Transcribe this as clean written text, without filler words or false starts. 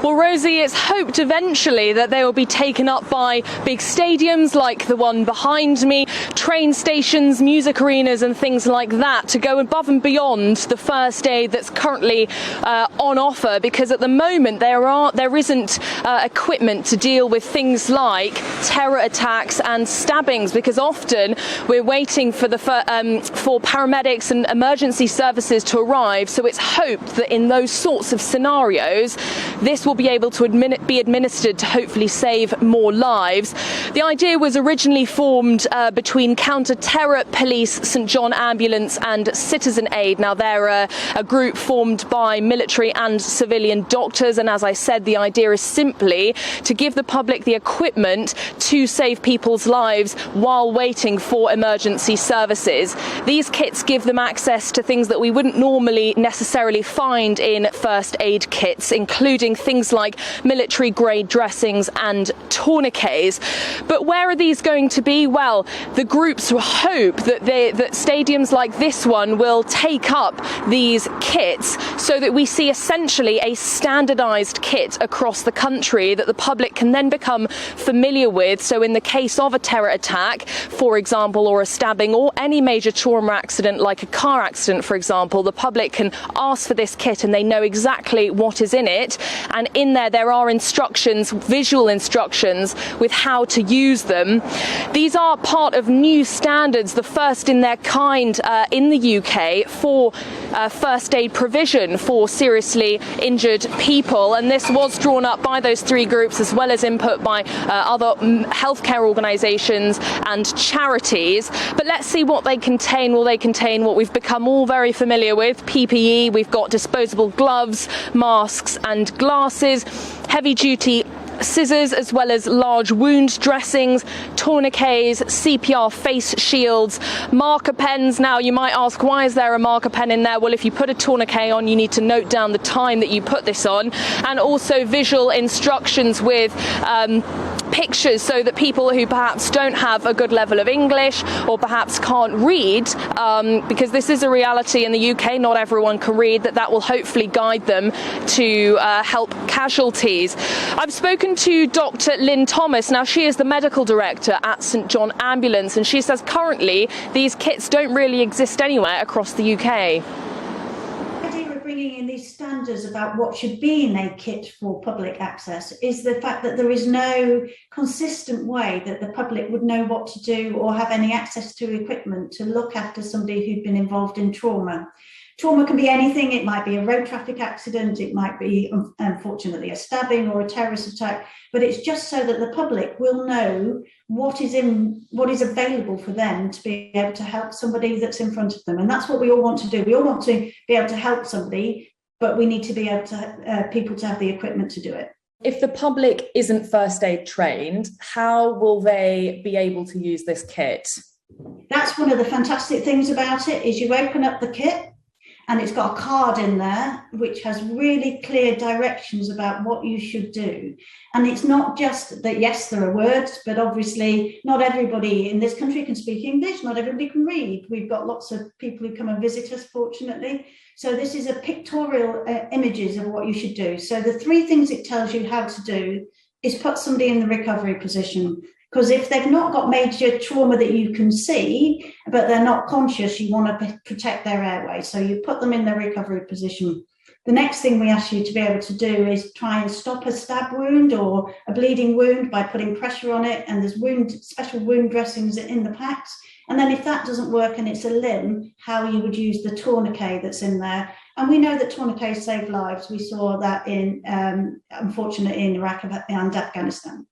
Well, Rosie, it's hoped eventually that they will be taken up by big stadiums like the one behind me, train stations, music arenas and things like that to go above and beyond the first aid that's currently on offer, because at the moment there isn't equipment to deal with things like terror attacks and stabbings, because often we're waiting for for paramedics and emergency services to arrive. So it's hoped that in those sorts of scenarios this will be able to be administered to hopefully save more lives. The idea was originally formed between Counter-Terror Police, St John Ambulance and Citizen Aid. Now they're a group formed by military and civilian doctors, and as I said, the idea is simply to give the public the equipment to save people's lives while waiting for emergency services. These kits give them access to things that we wouldn't normally necessarily find in first aid kits, including things like military-grade dressings and tourniquets. But where are these going to be? Well, the groups hope that stadiums like this one will take up these kits so that we see essentially a standardised kit across the country that the public can then become familiar with. So in the case of a terror attack, for example, or a stabbing or any major trauma accident like a car accident, for example, the public can ask for this kit and they know exactly what is in it. And in there are instructions, visual instructions with how to use them. These are part of new standards, the first in their kind in the UK for first aid provision for seriously injured people, and this was drawn up by those three groups as well as input by other healthcare organisations and charities. But let's see what they contain. Will they contain what we've become all very familiar with, PPE? We've got disposable gloves, masks and glasses, heavy-duty scissors, as well as large wound dressings, tourniquets, CPR face shields, marker pens. Now you might ask, why is there a marker pen in there? Well, if you put a tourniquet on, you need to note down the time that you put this on, and also visual instructions with pictures so that people who perhaps don't have a good level of English or perhaps can't read, because this is a reality in the UK, not everyone can read, that will hopefully guide them to help casualties. I've spoken to Dr. Lynn Thomas. Now she is the medical director at St John Ambulance, and she says currently these kits don't really exist anywhere across the UK. Bringing in these standards about what should be in a kit for public access is the fact that there is no consistent way that the public would know what to do or have any access to equipment to look after somebody who'd been involved in trauma. Trauma can be anything. It might be a road traffic accident, it might be, unfortunately, a stabbing or a terrorist attack, but it's just so that the public will know what is available for them to be able to help somebody that's in front of them. And that's what we all want to do. We all want to be able to help somebody, but we need to be able to people to have the equipment to do it. If the public isn't first aid trained, how will they be able to use this kit? That's one of the fantastic things about it, is you open up the kit, and it's got a card in there which has really clear directions about what you should do. And it's not just that, yes, there are words, but obviously not everybody in this country can speak English, not everybody can read. We've got lots of people who come and visit us, fortunately. So this is a pictorial images of what you should do. So the three things it tells you how to do is put somebody in the recovery position. Because if they've not got major trauma that you can see, but they're not conscious, you want to protect their airway. So you put them in their recovery position. The next thing we ask you to be able to do is try and stop a stab wound or a bleeding wound by putting pressure on it. And there's special wound dressings in the packs. And then if that doesn't work and it's a limb, how you would use the tourniquet that's in there. And we know that tourniquets save lives. We saw that unfortunately in Iraq and Afghanistan.